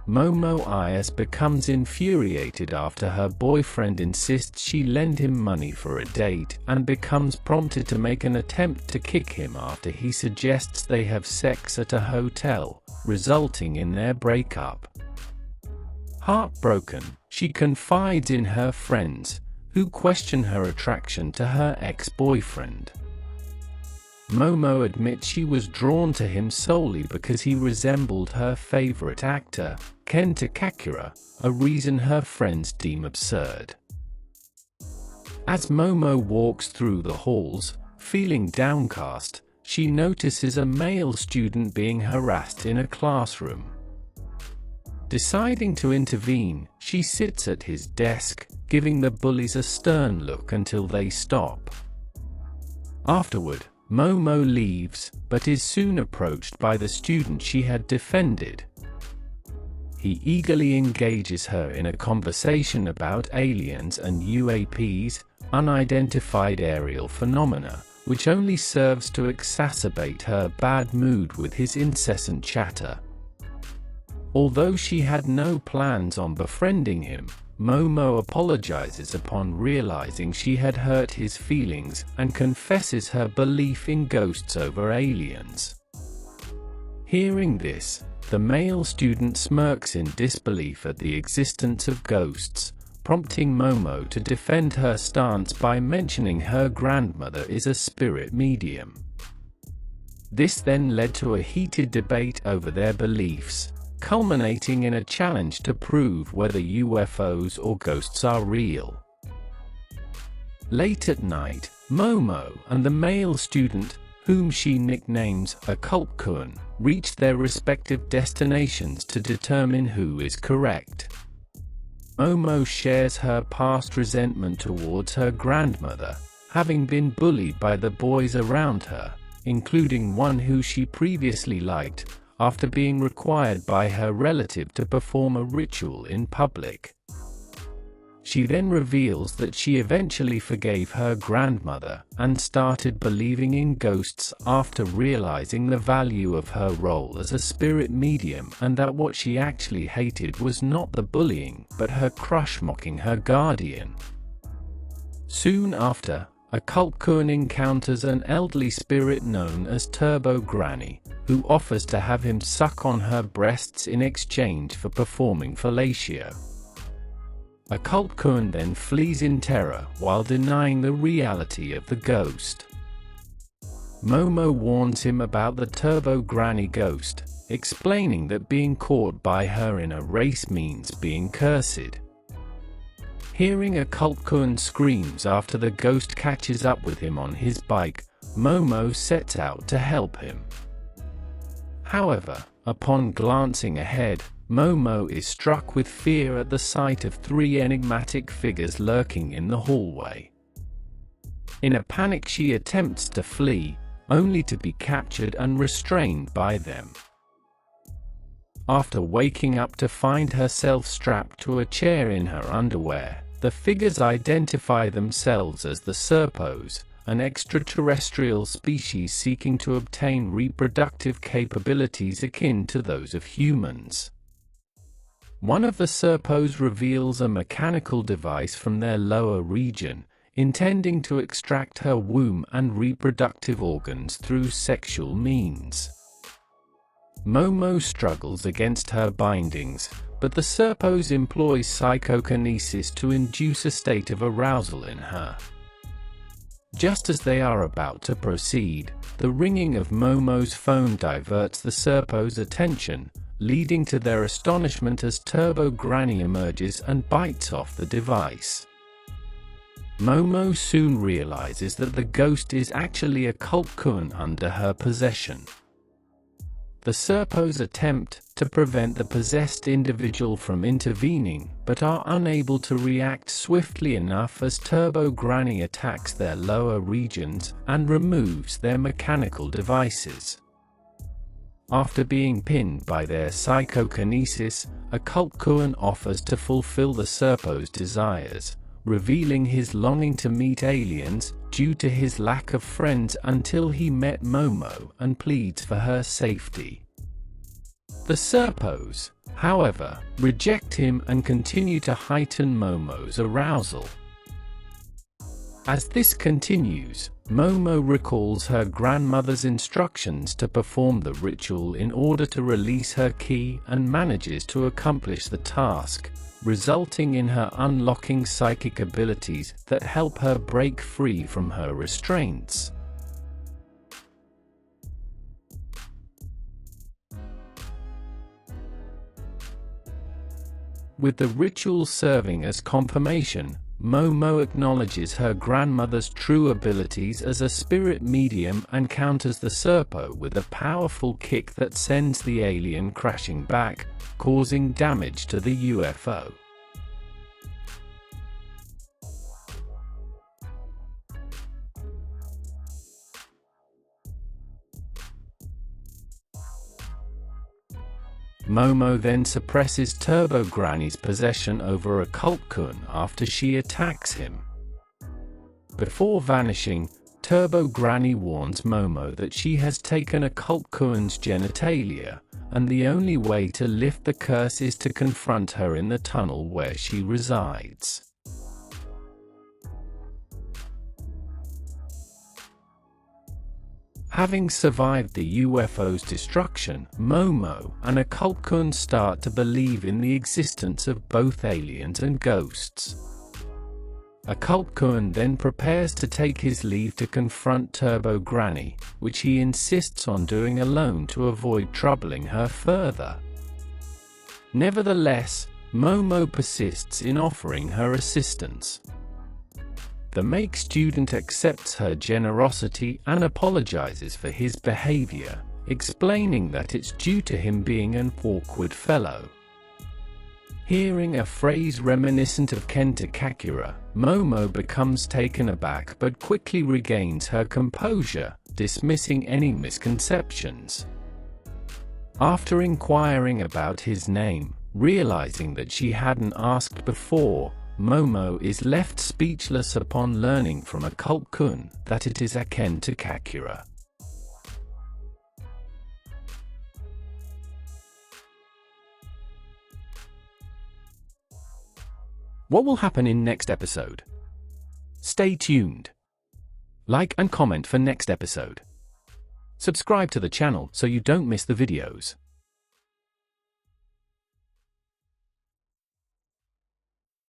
Momo Ayas becomes infuriated after her boyfriend insists she lend him money for a date and becomes prompted to make an attempt to kick him after he suggests they have sex at a hotel, resulting in their breakup. Heartbroken, she confides in her friends, who question her attraction to her ex-boyfriend. Momo admits she was drawn to him solely because he resembled her favorite actor, Kenta Kakura, a reason her friends deem absurd. As Momo walks through the halls, feeling downcast, she notices a male student being harassed in a classroom. Deciding to intervene, she sits at his desk, giving the bullies a stern look until they stop. Afterward, Momo leaves, but is soon approached by the student she had defended. He eagerly engages her in a conversation about aliens and UAPs, unidentified aerial phenomena, which only serves to exacerbate her bad mood with his incessant chatter. Although she had no plans on befriending him, Momo apologizes upon realizing she had hurt his feelings and confesses her belief in ghosts over aliens. Hearing this, the male student smirks in disbelief at the existence of ghosts, prompting Momo to defend her stance by mentioning her grandmother is a spirit medium. This then led to a heated debate over their beliefs, culminating in a challenge to prove whether UFOs or ghosts are real. Late at night, Momo and the male student, whom she nicknames Okarun, reach their respective destinations to determine who is correct. Momo shares her past resentment towards her grandmother, having been bullied by the boys around her, including one who she previously liked, after being required by her relative to perform a ritual in public. She then reveals that she eventually forgave her grandmother and started believing in ghosts after realizing the value of her role as a spirit medium, and that what she actually hated was not the bullying but her crush mocking her guardian. Soon after, Okarun encounters an elderly spirit known as Turbo Granny, who offers to have him suck on her breasts in exchange for performing fellatio. Okarun then flees in terror while denying the reality of the ghost. Momo warns him about the Turbo Granny ghost, explaining that being caught by her in a race means being cursed. Hearing Okarun screams after the ghost catches up with him on his bike, Momo sets out to help him. However, upon glancing ahead, Momo is struck with fear at the sight of three enigmatic figures lurking in the hallway. In a panic, she attempts to flee, only to be captured and restrained by them. After waking up to find herself strapped to a chair in her underwear, the figures identify themselves as the Serpos, an extraterrestrial species seeking to obtain reproductive capabilities akin to those of humans. One of the Serpos reveals a mechanical device from their lower region, intending to extract her womb and reproductive organs through sexual means. Momo struggles against her bindings, but the Serpos employs psychokinesis to induce a state of arousal in her. Just as they are about to proceed, the ringing of Momo's phone diverts the Serpos' attention, leading to their astonishment as Turbo Granny emerges and bites off the device. Momo soon realizes that the ghost is actually Okarun under her possession. The Serpos attempt to prevent the possessed individual from intervening, but are unable to react swiftly enough as Turbo Granny attacks their lower regions and removes their mechanical devices. After being pinned by their psychokinesis, Okarun offers to fulfill the Serpos' desires, revealing his longing to meet aliens due to his lack of friends until he met Momo and pleads for her safety. The Serpos, however, reject him and continue to heighten Momo's arousal. As this continues, Momo recalls her grandmother's instructions to perform the ritual in order to release her ki and manages to accomplish the task, resulting in her unlocking psychic abilities that help her break free from her restraints. With the ritual serving as confirmation, Momo acknowledges her grandmother's true abilities as a spirit medium and counters the Serpo with a powerful kick that sends the alien crashing back, causing damage to the UFO. Momo then suppresses Turbo Granny's possession over Okarun after she attacks him. Before vanishing, Turbo Granny warns Momo that she has taken Okarun's genitalia, and the only way to lift the curse is to confront her in the tunnel where she resides. Having survived the UFO's destruction, Momo and Okarun start to believe in the existence of both aliens and ghosts. Okarun then prepares to take his leave to confront Turbo Granny, which he insists on doing alone to avoid troubling her further. Nevertheless, Momo persists in offering her assistance. The make student accepts her generosity and apologizes for his behavior, explaining that it's due to him being an awkward fellow. Hearing a phrase reminiscent of Kenta Kakura, Momo becomes taken aback but quickly regains her composure, dismissing any misconceptions. After inquiring about his name, realizing that she hadn't asked before, Momo is left speechless upon learning from Okarun that it is Kenta Kakura. What will happen in next episode? Stay tuned. Like and comment for next episode. Subscribe to the channel so you don't miss the videos.